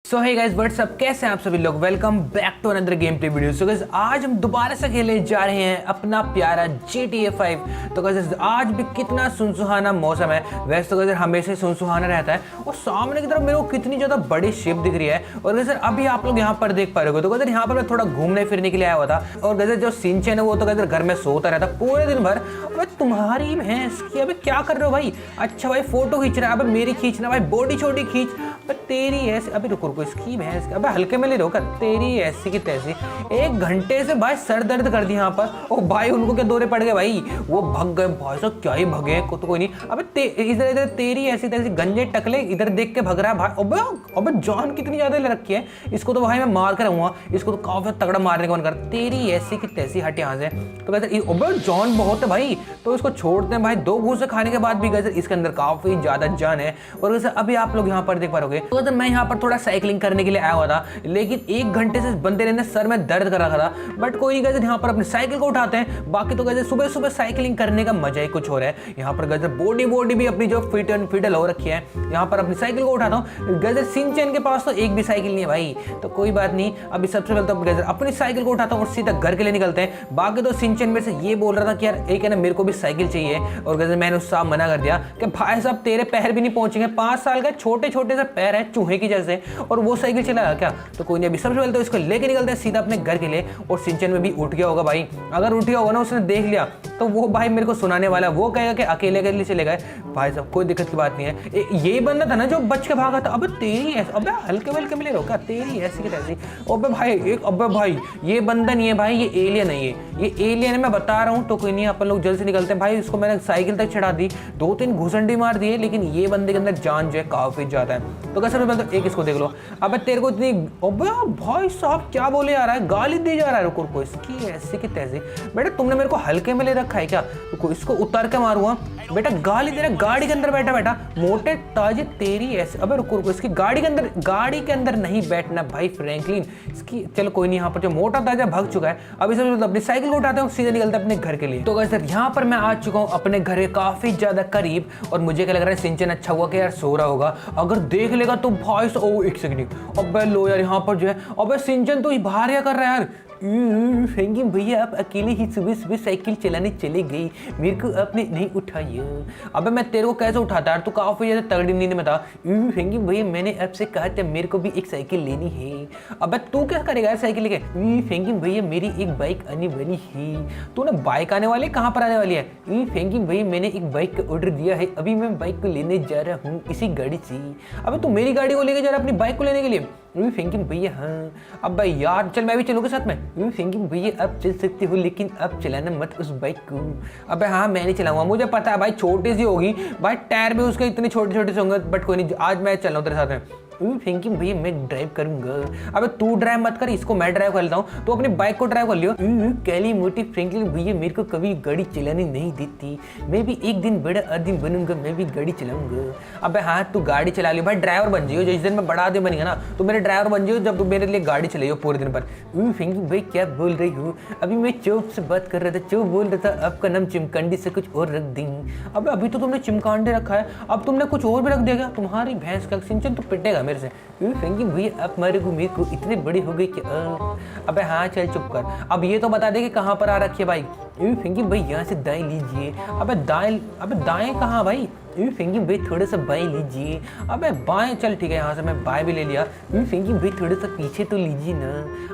सो hey guys what's up, कैसे हैं आप सभी लोग। Welcome back to another game play video. So guys आज हम दोबारा से खेलने जा रहे हैं अपना प्यारा GTA 5। तो गाइस आज भी कितना सुनसुहाना मौसम है। वैसे तो गाइस हमेशा सुनसुहाना रहता है और सामने की तरफ मेरे को कितनी ज़्यादा बड़ी शिप दिख रही है। और गाइस अभी आप लोग यहाँ पर देख पा रहे हो। तो गाइस यहाँ पर मैं थोड़ा घूमने फिरने के लिए आया हुआ था। और गाइस जो सिंचन है वो तो गाइस घर में सोता रहता पूरे दिन भर। अबे तुम्हारी भैंस की, अबे क्या कर रहे हो भाई। अच्छा भाई फोटो खींच रहा है, अबे मेरी खींचना भाई, बॉडी छोटी खींच। अबे तेरी ऐसी, अबे रुको रुको, इसकी भैंस, अबे हल्के में ले रोका, तेरी ऐसी की तैसी। 1 घंटे से भाई सर दर्द कर दिया यहाँ पर। ओ भाई उनको क्या दौरे पड़ गए भाई, वो भग गए भाई साहब, क्या ही भगे को तो कोई नहीं। अबे इधर इधर तेरी ऐसी तैसी गंजे टकले इधर देख के भग रहा है भाई। अबे अबे जान कितनी ज्यादा ले रखी है इसको तो भाई, मैं मार कर रहूंगा इसको तो, काफी तगड़ा मारने का मन कर। तेरी ऐसी की तैसी, हट यहाँ से। तो कहते अबे जान बहुत है भाई, तो इसको छोड़ते हैं भाई। 2 घूसे खाने के बाद भी गए इसके अंदर काफी ज्यादा जान है। और वैसे अभी आप लोग यहाँ पर देख पा रहे, तो मैं यहाँ पर थोड़ा साइकिलिंग करने के लिए आया हुआ था, लेकिन 1 घंटे से बंदे ने सर में दर्द कर रखा था। बट कोई नहीं गए, यहाँ पर अपनी साइकिल को उठाते हैं। बाकी तो गए सुबह सुबह साइकिलिंग करने का मजा ही कुछ हो रहा है। यहाँ पर गए बॉडी भी अपनी जो फिटल हो रखी है। यहाँ पर अपनी साइकिल को उठाता हूँ। गजर सिंचन के पास तो एक भी साइकिल नहीं है भाई, तो कोई बात नहीं। अभी सबसे पहले तो गजर अपनी साइकिल को उठाता हूँ और सीधा घर के लिए निकलते हैं। बाकी तो सिंचन मेरे से ये बोल रहा था कि यार एक है ना मेरे को भी साइकिल चाहिए। और गजर मैंने उससे मना कर दिया कि भाई साहब तेरे पैर भी नहीं पहुंचेंगे, 5 साल का छोटे छोटे से पैर है चूहे की जैसे, और वो साइकिल चलाया क्या। तो कोई नहीं, अभी सबसे पहले तो इसको लेके निकलते हैं सीधा अपने घर के लिए। और सिंचन में भी उठ गया होगा भाई, अगर उठ गया होगा ना उसने देख लिया तो वो भाई मेरे को सुनाने वाला, वो कहेगा कि अकेले के लिए चले गए। भाई साहब कोई दिक्कत की बात नहीं है। यही बंदा था ना जो बच के भागा था। अबे तेरी ऐसी, अबे हल्के वल्के मिले रोका, तेरी ऐसी की तैसी। अबे भाई एक, अबे भाई ये बंदा नहीं है भाई, ये एलियन है, ये एलियन है, मैं बता रहा हूँ। तो कोई नहीं, अपन लोग जल्द से निकलते हैं भाई। इसको मैंने साइकिल तक चढ़ा दी, 2-3 घुसंडी मार दिए, लेकिन ये बंदे के अंदर जान जो है काफी ज्यादा है। तो कैसे मतलब एक इसको देख लो। अबे तेरे को इतनी, अबे भाई साहब क्या बोले आ रहा है, गाली दे जा रहा है। रुको रुको, इसकी ऐसी की तैसी। बेटा तुमने मेरे को हल्के में ले रखा है क्या। रुको इसको उतार के मारूंगा। बेटा गाली दे रहा, गाड़ी के अंदर बैठा बैठा मोटे ताजे, तेरी ऐसे। अबे रुको रुको, इसकी गाड़ी के अंदर नहीं बैठना भाई फ्रैंकलिन इसकी। चलो कोई नहीं, यहाँ पर जो मोटा ताजा भाग चुका है। अभी सब मतलब अपनी साइकिल को उठाते हैं, सीधे निकलते हैं अपने घर के लिए। तो गाइस यहाँ पर मैं आ चुका हूँ अपने घर के काफी ज्यादा करीब। और मुझे क्या लग रहा है, सिंचन अच्छा हुआ कि यार सो रहा होगा। अगर देख लेगा तो भाई ओ 1 सेकंड, अबे लो यार यहाँ पर जो है। अबे सिंचन तो बाहर क्या कर रहा है यार। फेंगी भैया आप अकेले ही सुबह सुबह साइकिल चलाने चले गई, मेरे को आपने नहीं उठाया। अबे मैं तेरे को कैसे उठाता यार, तू काफी ज्यादा तगड़ी नींद में था। फेंगी भैया मैंने आपसे कहा था मेरे को भी एक साइकिल लेनी है। अबे तू क्या करेगा यार साइकिल लेके। फेंगी भैया मेरी एक बाइक आने वाली है। तूने बाइक आने वाली, कहाँ पर आने वाली है। फेंगी भैया मैंने एक बाइक का ऑर्डर दिया है, अभी मैं बाइक को लेने जा रहा हूँ इसी गाड़ी से। अबे तू मेरी गाड़ी को लेके जा रहा अपनी बाइक को लेने के लिए। थिंकिंग भैया हाँ, अब भाई यार चल मैं भी चलूँगा साथ में। थिंकिंग भैया अब चल सकते हो, लेकिन अब चलाना मत उस बाइक को। अबे हाँ मैं नहीं चलाऊंगा, मुझे पता है भाई छोटी सी होगी भाई, टायर भी उसके इतने छोटे छोटे से होंगे। बट कोई नहीं, आज मैं चल रहा हूँ तेरे साथ में। थिंकिंग भैया मैं ड्राइव करूंगा। अबे तू ड्राइव मत कर, इसको मैं ड्राइव कर लेता हूँ, तो अपनी बाइक को ड्राइव कर लियो। कैली मोटी फ्रैंकलिन भैया मेरे को कभी गाड़ी चलाने नहीं देती, मैं भी एक दिन बड़ा आदमी बनूंगा, मैं भी गाड़ी चलाऊंगा। अबे हाँ तू गाड़ी चला लियो भाई, ड्राइवर बन जाइयो। जिस दिन मैं बड़ा आदमी बन गया ना तो मेरे ड्राइवर बन जाइयो, जब तू मेरे लिए गाड़ी चलाइयो पूरे दिन पर। फ्रैंकलिन भाई क्या बोल रही हो, अभी मैं चौप से बात कर रहा था, चौप बोल रहा था आपका नाम चिमकांडी से कुछ और रख देंगे। अबे अभी तो तुमने चिमकांडी रखा है, अब तुमने कुछ और भी रख देगा, तुम्हारी भैंस का सिंचन तो पिटेगा मेरे से। फ्रैंकलिन भैया आप मेरे को इतने बड़े हो गए कि अबे हाँ चल चुप कर। अब ये तो बता दे कि कहाँ पर आ रखी है बाइक। फ्रैंकलिन भाई यहाँ से दाएं लीजिए। अबे दाएं कहाँ भाई। फ्रैंकलिन भाई थोड़ा सा बाएं लीजिए। अबे बाएं, चल ठीक है यहाँ से मैं बाएं भी ले लिया। फ्रैंकलिन भाई थोड़ा सा पीछे तो लीजिए ना।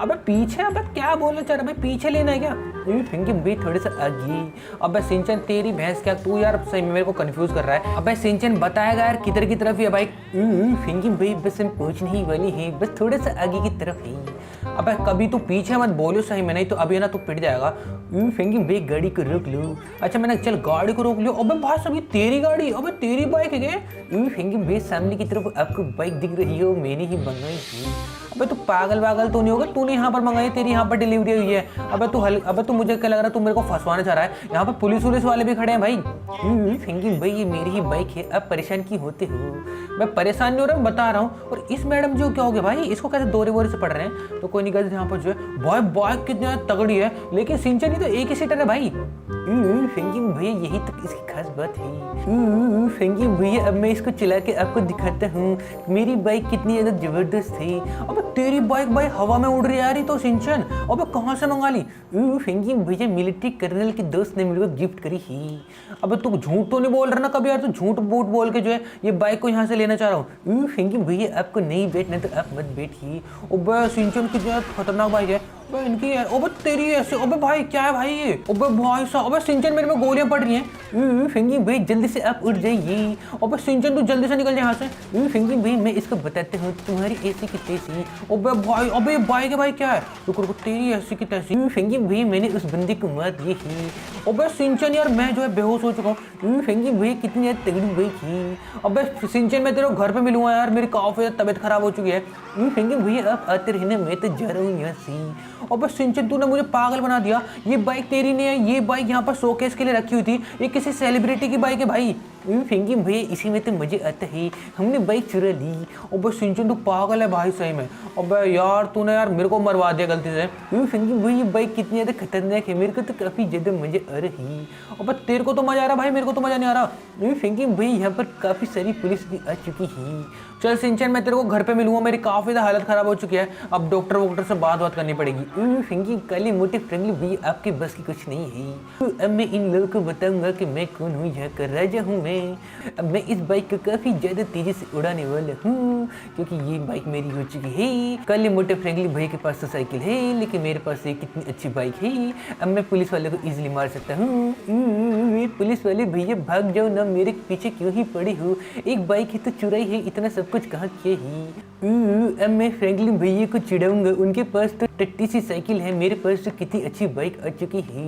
अबे पीछे, अबे क्या बोलना चाह रहा भाई, पीछे लेना है क्या। फ्रैंकलिन भाई थोड़ा सा आगे। अबे सिंचन तेरी भैंस क्या, तू यार सही में मेरे को कंफ्यूज कर रहा है। अबे सिंचन बताएगा यार किधर की तरफ है बाइक। फ्रैंकलिन भाई बस हम पहुंचने ही वाली है, बस थोड़ा सा आगे की तरफ है। अबे कभी तू पीछे मत बोलो सही में, नहीं तो अभी ना तू पिट जाएगा। फ्रैंकलिन भाई गाड़ी को रोक लो। अच्छा मैंने, चल गाड़ी को रोक लियो। अबे भाई सभी तेरी गाड़ी, अबे तेरी बाइक है क्या। फ्रैंकलिन भाई सामने की तरफ आपको बाइक दिख रही हो, मैंने ही मंगाई थी। अबे तू पागल तो नहीं होगा, तूने यहाँ पर मंगाई, तेरी यहाँ पर डिलीवरी हुई है। अबे तू मुझे क्या लग रहा है, तू मेरे को फंसवाना चाह रहा है। यहाँ पर पुलिस वाले भी खड़े हैं भाई। फ्रैंकलिन भाई ये मेरी ही बाइक है, अब परेशान क्यों होते हो। मैं परेशान नहीं हो रहा हूँ, बता रहा हूँ। और इस मैडम जो क्या हो गया भाई, इसको कैसे दौरे वोरे से पड़ रहे हैं। तो कोई नहीं, यहाँ पर जो है बाइक कितनी तगड़ी है, लेकिन सिंचन ही तो एक ही सीटर है भाई। फेंगी भैया यही तो इसकी खास बात है। फेंगी भैया अब मैं इसको चला के आपको दिखाता हूँ मेरी बाइक कितनी ज्यादा जबरदस्त है। अब तेरी बाइक भाई हवा में उड़ रही है यार, तो सिंचन अब कहाँ से मंगा ली? फेंगी भैया मिलिट्री कर्नल के दोस्त ने मेरे को गिफ्ट करी ही। अब तू झूठ तो नहीं बोल रहा ना कभी यार? तो झूठ बूट बोल के जो है ये बाइक को यहाँ से लेना चाह रहा हूँ। फेंगी भैया आपको नहीं बैठना तो आप मत बैठिए। अब सिंचन कितना खतरनाक बाइक है इनकी यार। ओबे तेरी ऐसे, ओबे भाई क्या है भाई ये? ओबे भाई साहब, ओबे सिंचन मेरे में गोलियां पड़ रही हैं। फिंगी भाई जल्दी से आप उठ जाइए। ओबे सिंचन तू जल्दी से निकल जाए यहाँ से। फिंगी भाई मैं इसको बताते हूँ तुम्हारी ऐसी की तैसी। ओबे भाई, ओबे बाइक है भाई क्या है? रुको रुको, तेरी ऐसी की तैसी। फिंगी भाई मैंने उस बंदे को मार दी ही। ओबे सिंचन यार मैं जो है बेहोश हो चुका हूँ। फिंगी भाई कितनी यार तगड़ी बाइक ही। ओबे सिंचन मैं तेरे घर पे मिलूंगा यार, मेरी काफी तबीयत खराब हो चुकी है। फिंगी भैया आप आते रहने, मैं तो जा रहा हूँ यहाँ से। और बस सिंचन तूने मुझे पागल बना दिया। ये बाइक तेरी नहीं है, ये बाइक यहाँ पर शोकेस के लिए रखी हुई थी। ये किसी सेलिब्रिटी की बाइक है भाई। फिंगी भैया इसी में तो मजे आता है, हमने बाइक चुरा ली। और बस सिंचन तू पागल है भाई सही में। अब यार तूने यार मेरे को मरवा दिया गलती से। फिंगी भैया ये बाइक कितनी ज़्यादा खतरनाक है, मेरे को तो काफ़ी ज़्यादा मजे आ रही। और तेरे को तो मजा आ रहा भाई, मेरे को तो मजा नहीं आ रहा। फिंगी भैया यहाँ पर काफ़ी सारी पुलिस भी आ चुकी है। चल सिंचन मैं तेरे को घर पे मिलूंगा, मेरी काफ़ी ज़्यादा हालत ख़राब हो चुकी है। अब डॉक्टर वॉक्टर से बात करनी पड़ेगी। फिंगी काली मोटी फ्रेंडली भी आपके बस की कुछ नहीं है। अब मैं इन लोगों को बताऊंगा कि मैं कौन हूँ, यहाँ का राजा हूँ मैं। अब मैं इस बाइक को काफ़ी ज़्यादा तेज़ी से उड़ाने वाला हूँ क्योंकि ये बाइक मेरी हो चुकी है। काली मोटे फ्रेंडली भैया के पास तो साइकिल है, लेकिन मेरे पास ये कितनी अच्छी बाइक है। अब मैं पुलिस वाले को ईजिली मार सकता हूँ। पुलिस वाले भैया भाग जाओ ना, मेरे पीछे क्यों ही पड़ी हो? एक बाइक ही तो चुराई है, इतना सब कुछ कहाँ किया ही। अब मैं फ्रैंकलिन भैया को चिढ़ाऊंगा, उनके पास तो टट्टी सी साइकिल है, मेरे पास तो कितनी अच्छी बाइक आ चुकी है।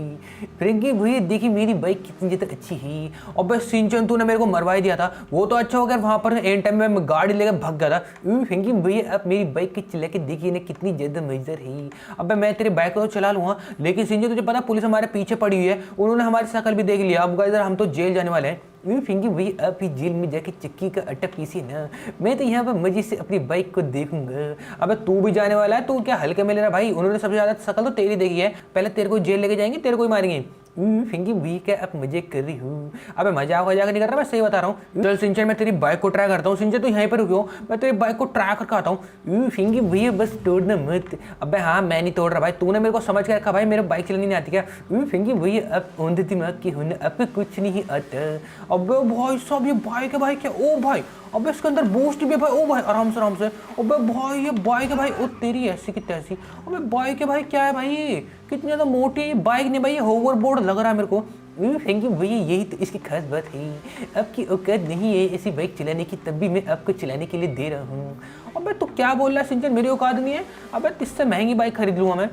फ्रैंकलिन भैया देखिए मेरी बाइक कितनी ज़्यादा अच्छी है। और बस सिंचन तूने मेरे को मरवाई दिया था, वो तो अच्छा हो गया, वहाँ पर एंड टाइम में मैं गाड़ी लेकर भाग गया था। फ्रैंकलिन भैया आप मेरी बाइक के चला के देखिए ना कितनी ज़्यादा मजेदार है। अब मैं तेरी बाइक को तो चला लूँगा, लेकिन सिंचन तुझे पता पुलिस हमारे पीछे पड़ी हुई है, उन्होंने हमारी शक्ल भी देख लिया। अब गाइस हम तो जेल जाने वाले हैं। फिंगी भैया आप ही जेल में जाके चक्की का आटा पीसी ना, मैं तो यहाँ पर मजे से अपनी बाइक को देखूंगा। अबे तू भी जाने वाला है, तू क्या हल्के में ले रहा भाई? उन्होंने सबसे ज्यादा शक्ल तो तेरी देखी है, पहले तेरे को जेल लेके जाएंगे, तेरे को ही मारेंगे। फिंगी भैया क्या आप मजे कर रही हूँ? अबे मजाक नहीं कर रहा, मैं सही बता रहा हूँ। चल सिंचन मैं तेरी बाइक को ट्राई करता हूँ। सिंचन तू यहीं पर रुको, मैं तेरी बाइक को ट्राई करके आता हूँ। फिंगी भैया बस तोड़ना मत। अबे हाँ मैं नहीं तोड़ रहा भाई, तूने मेरे को समझ के रखा भाई, मेरे बाइक चलानी नहीं आती क्या? फिंगी भैया आप औंधे दिमाग की होने, आपको कुछ नहीं आता। अबे भाई साहब ये बाइक है भाई क्या? ओ भाई अबे इसके अंदर बूस्ट भी है भाई। ओ भाई आराम से आराम से। अबे भाई ये बाइक है भाई, ओ तेरी ऐसी की तैसी। अबे बाइक है भाई, क्या है भाई ये? कितनी ज़्यादा मोटी बाइक नहीं भाई, ये होवर बोर्ड लग रहा है मेरे को। थैंक यू भैया, यही तो इसकी खास बात है। आपकी औकात नहीं है ऐसी बाइक चलाने की, तब भी मैं आपको चलाने के लिए दे रहा हूँ। अबे तो क्या बोल रहा है सिंचन, मेरी औकात नहीं है? अबे इससे महंगी बाइक खरीद लूँगा मैं।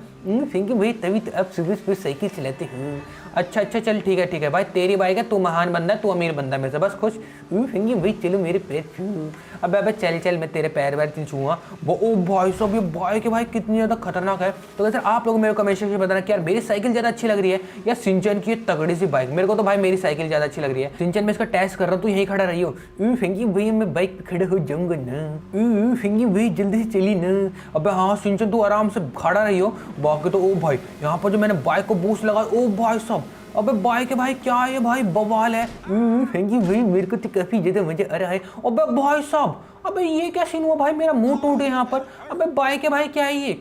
थैंक यू भैया, तभी तो आप सुबह सुबह साइकिल चलाते हो। अच्छा चल ठीक है भाई, तेरी बाइक है, तू महान बंदा है, तू अमीर बंदा है मेरे से, बस खुश। थैंक यू भाई, चलो मेरे पैर छू। अबे चल मैं तेरे पैर वैर छूँगा। वो ओ भाई साहब ये बाइक है भाई कितनी ज़्यादा खतरनाक है। तो वैसे आप लोग मेरे को कमेंट सेक्शन में बताना कि यार मेरी साइकिल ज़्यादा अच्छी लग रही है या सिंचन की तगड़ी सी बाइक। मेरे को तो भाई मेरी साइकिल ज़्यादा अच्छी लग रही है। सिंचन में इसका टेस्ट कर रहा हूँ, तू यहीं खड़ा रही हो। फिंगी भैया मैं बाइक पे खड़ा हो जाऊंगा ना। फिंगी भैया जल्दी से चली ना। अबे हाँ सिंचन तू आराम से खड़ा रही हो। बाकी तो ओ भाई यहाँ पर जो मैंने बाइक को बूस्ट लगा, ओ भाई साहब अबे बाइक है भाई, क्या है भाई, बवाल है। फिंगी भाई मेरे को तो काफ़ी ज़्यादा मजा आ रहा है। अबे भाई साहब अबे ये क्या सीन हुआ भाई, मेरा मुंह टूट गया यहाँ पर। अबे बाइक है भाई, क्या है ये?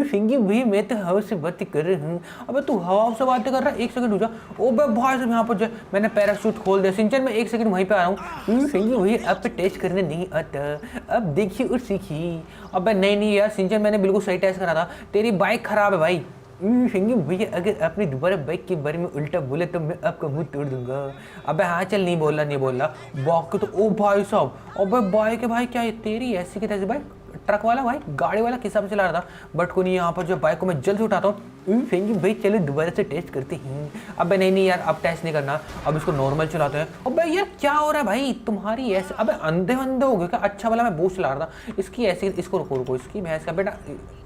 फिंगी भाई मैं तो हवा से बातें कर रहा हूँ। अबे तू हवा से बातें कर रहा है, एक सेकंड रुक जा। ओबे भाई साहब यहाँ पर जो मैंने पैराशूट खोल दिया। सिंचन मैं एक सेकंड वहीं पे आ रहा हूँ। फिंगी भाई आप पे टेस्ट करने नहीं आता, अब देखिए और सीखिए। अबे नहीं यार सिंचन मैंने बिल्कुल सही टेस्ट करा था, तेरी बाइक खराब है भाई। फिंगी भैया अगर आपने दोबारा बाइक के बारे में उल्टा बोले तो मैं आपका मुंह तोड़ दूंगा। अबे हाँ चल नहीं बोलना। बाकी तो ओ भाई साहब अबे बाइक है भाई, क्या है तेरी ऐसी की तैसी बाइक? ट्रक वाला भाई, गाड़ी वाला किस हिसाब से चला रहा था, बट को नहीं। यहाँ पर जो बाइक को मैं जल्द से उठाता हूँ। फिंगी भाई चलो दोबारा से टेस्ट करते हैं। अबे नहीं यार अब टेस्ट नहीं करना, अब इसको नॉर्मल चलाते हैं। अबे यार क्या हो रहा है भाई तुम्हारी ऐसे? अबे अंधे हो गए क्या? अच्छा वाला मैं बूस्ट चला रहा था, इसकी ऐसी इसको रुको इसकी भैंस का बेटा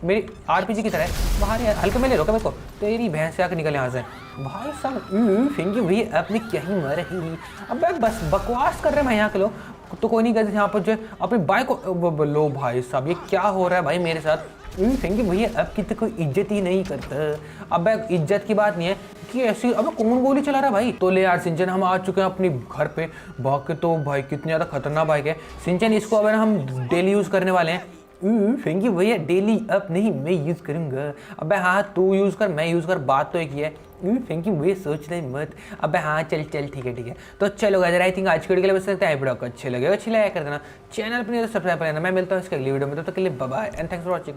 मेरी RPG की तरह है बाहर यार, हल्के में ले लो क्या मेरे को? तेरी भैंस से आकर निकल यहाँ से भाई साहब। फिंगी भाई आपने क्या ही मारा ही। अबे बस बकवास कर रहे हैं मैं यहाँ के लोग। तो कोई नहीं कहते यहाँ पर जो अपनी बाइक को लो भाई साहब, ये क्या हो रहा है भाई मेरे साथ। थैंक भैया अब की तो कोई इज्जत ही नहीं करता। अब इज्जत की बात नहीं है कि ऐसी, अब कौन गोली चला रहा है भाई। तो ले यार सिंचन, हम आ चुके हैं अपने घर पे भाग के। तो भाई कितनी ज़्यादा खतरनाक बाइक है सिंचन, इसको अब हम डेली यूज़ करने वाले हैं। थैंक यू भैया, डेली अब नहीं मैं यूज़ करूँगा। अबे हाँ तू यूज़ कर मैं यूज़ कर, बात तो एक ही है। थैंक यू भैया, सोच रहे मत। अबे हाँ चल चल ठीक है। तो चलो गाइस, आई थिंक आज की वीडियो के लिए बस सकते हैं। वीडियो को अच्छे लगे अच्छी लाइक कर देना, चैनल पर नहीं तो सब्सक्राइब कर देना। मैं मिलता हूँ इसके अगली वीडियो में, तब तक के लिए bye bye and thanks for watching.